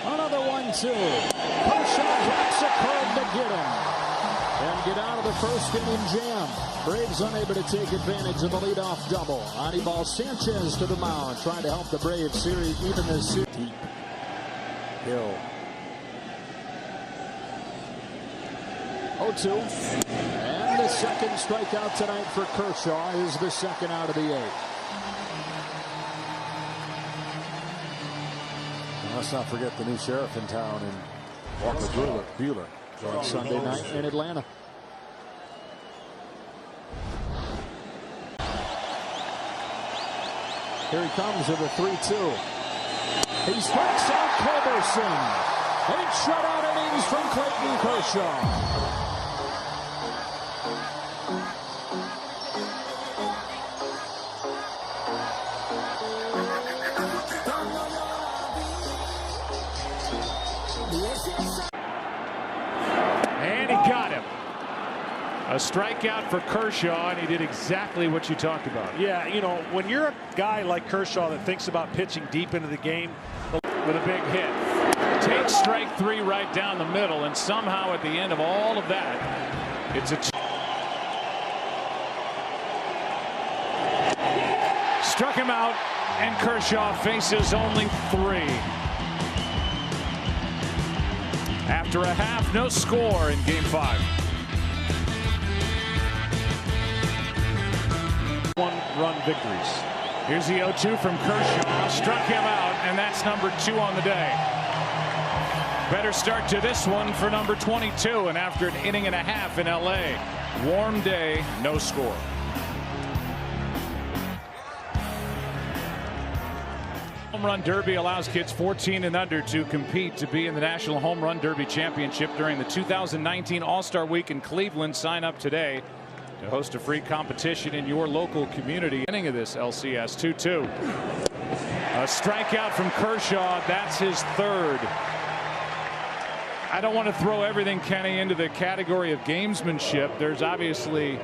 Another 1-2. Kershaw drops a curve to get him. And get out of the first inning jam. Braves unable to take advantage of the leadoff double. Anibal Sanchez to the mound, trying to help the Braves series even this series. Deep. Hill. 0-2. And the second strikeout tonight for Kershaw is the second out of the 8th. And let's not forget the new sheriff in town in Walker Buehler on Sunday night in Atlanta. Here he comes with a 3-2. He strikes out Culberson. 8 shutout innings from Clayton Kershaw. And he got him. A strikeout for Kershaw, and he did exactly what you talked about. Yeah, you know, when you're a guy like Kershaw that thinks about pitching deep into the game. With a big hit. Takes strike 3 right down the middle, and somehow at the end of all of that, it's a... Struck him out, and Kershaw faces only 3. After a half, no score in Game 5. 1-run victories. Here's the 0-2 from Kershaw. Struck him out, and that's number 2 on the day. Better start to this one for number 22, and after an inning and a half in LA. Warm day, no score. Home Run Derby allows kids 14 and under to compete to be in the National Home Run Derby Championship during the 2019 All-Star Week in Cleveland. Sign up today to host a free competition in your local community. Beginning of this LCS. 2-2. A strikeout from Kershaw. That's his 3rd. I don't want to throw everything, Kenny, into the category of gamesmanship. There's obviously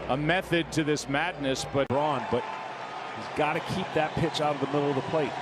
a method to this madness, but he's got to keep that pitch out of the middle of the plate.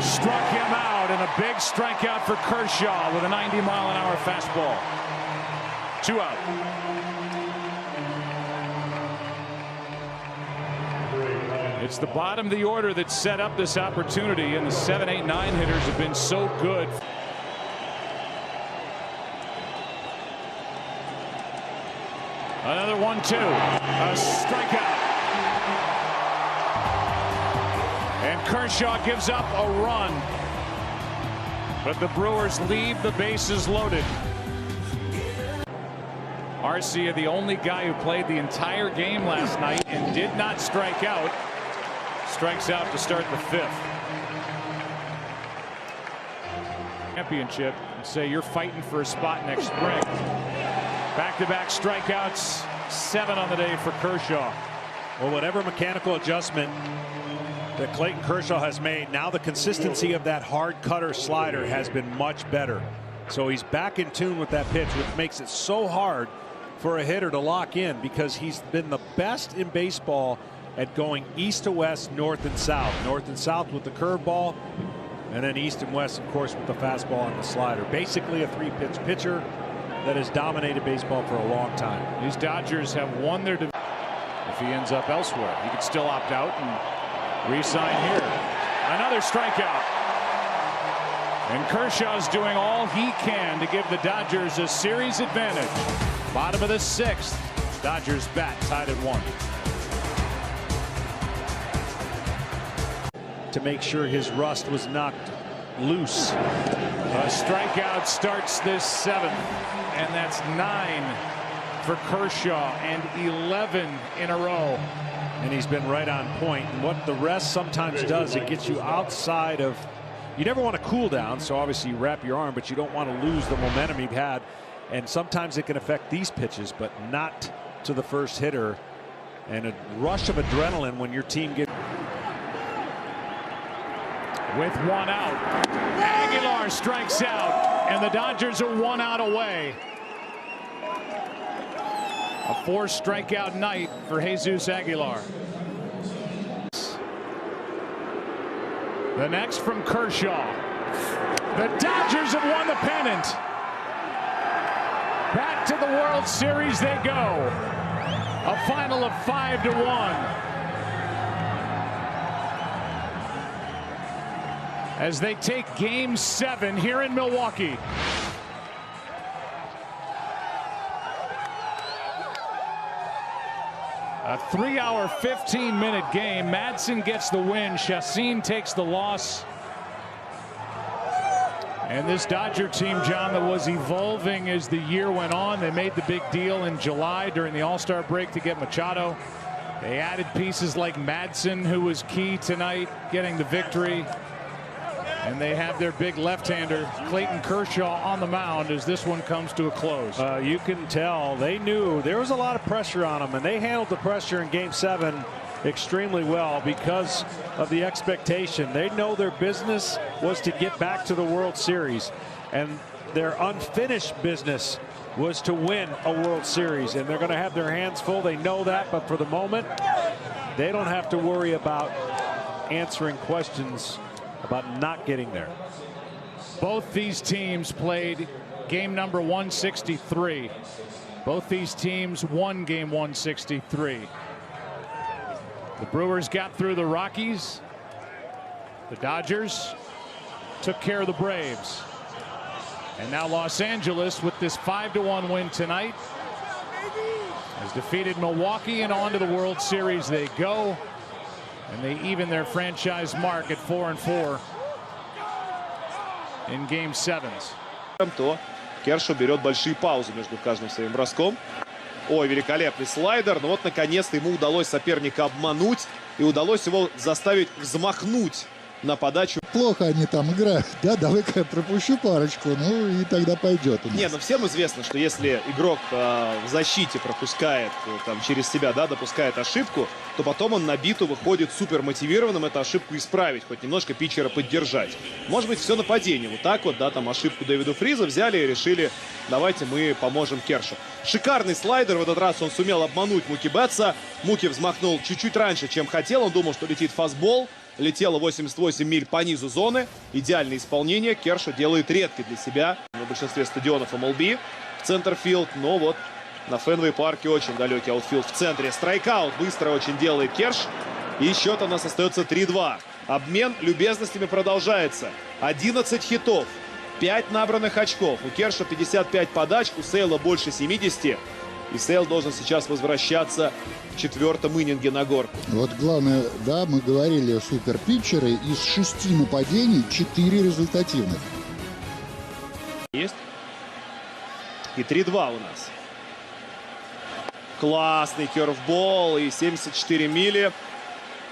Struck him out, and a big strikeout for Kershaw with a 90-mile-an-hour fastball. 2 out. It's the bottom of the order that set up this opportunity, and the 7, 8, 9 hitters have been so good. Another 1-2. A strikeout. And Kershaw gives up a run. But the Brewers leave the bases loaded. Arcia, the only guy who played the entire game last night and did not strike out, strikes out to start the 5th. Championship, and say you're fighting for a spot next spring. Back-to-back strikeouts, 7 on the day for Kershaw. Well, whatever mechanical adjustment that Clayton Kershaw has made, now the consistency of that hard cutter slider has been much better. So he's back in tune with that pitch, which makes it so hard for a hitter to lock in, because he's been the best in baseball at going east to west, north and south. North and south with the curveball, and then east and west, of course, with the fastball and the slider. Basically a 3-pitch pitcher that has dominated baseball for a long time. These Dodgers have won their division. If he ends up elsewhere, he could still opt out and re-sign here. Another strikeout. And Kershaw's doing all he can to give the Dodgers a series advantage. Bottom of the 6th. Dodgers bat tied at 1. To make sure his rust was knocked loose. A strikeout starts this 7th, and that's 9 for Kershaw, and 11 in a row. And he's been right on point. And what the rest sometimes does, it gets you outside of, you never want to cool down, so obviously you wrap your arm, but you don't want to lose the momentum you've had. And sometimes it can affect these pitches, but not to the first hitter. And a rush of adrenaline when your team gets. With 1 out, Aguilar strikes out, and the Dodgers are 1 out away. A 4 strikeout night for Jesus Aguilar. The next from Kershaw. The Dodgers have won the pennant. Back to the World Series they go. A final of 5-1. As they take Game 7 here in Milwaukee. A 3-hour, 15-minute game. Madsen gets the win. Chassin takes the loss. And this Dodger team, John, that was evolving as the year went on. They made the big deal in July during the All-Star break to get Machado. They added pieces like Madsen, who was key tonight, getting the victory. And they have their big left-hander, Clayton Kershaw, on the mound as this one comes to a close. You can tell they knew there was a lot of pressure on them, and they handled the pressure in Game 7 extremely well because of the expectation. They know their business was to get back to the World Series, and their unfinished business was to win a World Series, and they're going to have their hands full. They know that, but for the moment, they don't have to worry about answering questions about not getting there. Both these teams played game number 163. Both these teams won game 163. The Brewers got through the Rockies. The Dodgers took care of the Braves. And now Los Angeles, with this 5-1 win tonight, has defeated Milwaukee, and on to the World Series they go. And they even their franchise mark at 4-4 in Game 7s. То Кершоу берет большие паузы между каждым своим броском. Ой, великолепный слайдер. Но вот наконец-то ему удалось соперника обмануть. И удалось его заставить взмахнуть на подачу. Плохо они там играют. Да, давай-ка я пропущу парочку. Ну и тогда пойдет у нас. Не, ну всем известно, что если игрок в защите пропускает там через себя, да, допускает ошибку, то потом он на биту выходит супер мотивированным эту ошибку исправить, хоть немножко питчера поддержать. Может быть, все нападение. Вот так вот, да, там ошибку Дэвиду Фриза взяли и решили, давайте мы поможем Кершу. Шикарный слайдер. В этот раз он сумел обмануть Муки Бетса. Муки взмахнул чуть-чуть раньше, чем хотел. Он думал, что летит фастбол. Летело 88 миль по низу зоны. Идеальное исполнение. Кершоу делает редко для себя на большинстве стадионов MLB в центрфилд. Но вот на Фенвей парке очень далекий аутфилд в центре. Страйкаут быстро очень делает Керш. И счет у нас остается 3-2. Обмен любезностями продолжается. 11 хитов. 5 набранных очков. У Керша 55 подач. У Сейла больше 70. И Сейл должен сейчас возвращаться в 4-м иннинге на горку. Вот главное, да, мы говорили, суперпитчеры, из 6 нападений 4 результативных. Есть. И 3-2 у нас. Классный кёрфбол и 74 мили.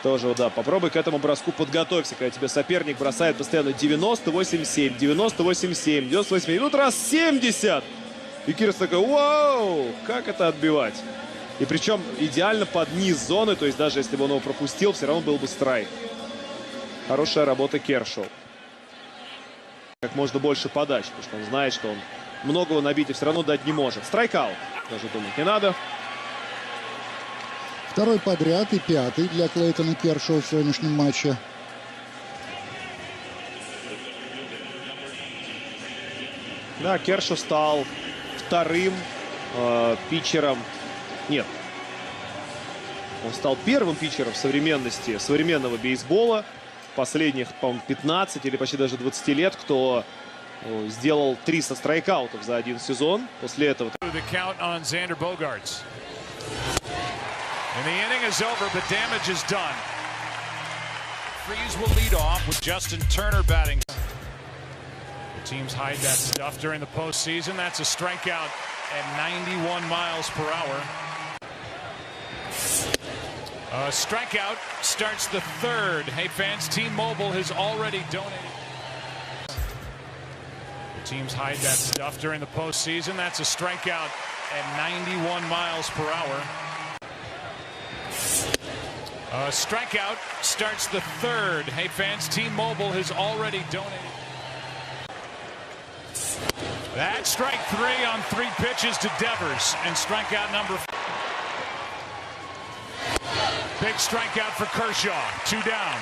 Тоже, да, попробуй к этому броску подготовься, когда тебе соперник бросает постоянно 98-7, 98-7, 98, и тут раз 70. И Кирс такой, вау, как это отбивать? И причем идеально под низ зоны, то есть даже если бы он его пропустил, все равно был бы страйк. Хорошая работа Кершоу. Как можно больше подач, потому что он знает, что он многого набить и все равно дать не может. Страйкаут, даже думать не надо. Второй подряд и 5-й для Клейтона Кершоу в сегодняшнем матче. Да, Кершоу стал вторым питчером. Нет. Он стал первым питчером в современности современного бейсбола. Последних, по-моему, 15 или почти даже 20 лет, кто сделал 300 страйкаутов за один сезон. После этого... And the inning is over, but damage is done. Freeze will lead off with Justin Turner batting. The teams hide that stuff during the postseason. That's a strikeout at 91 miles per hour. Strikeout starts the third. Hey fans, T-Mobile has already donated. The teams hide that stuff during the postseason. That's a strikeout at 91 miles per hour. Strikeout starts the third. Hey fans, T-Mobile has already donated. That's strike 3 on 3 pitches to Devers, and strikeout number 4. Big strikeout for Kershaw, 2 down.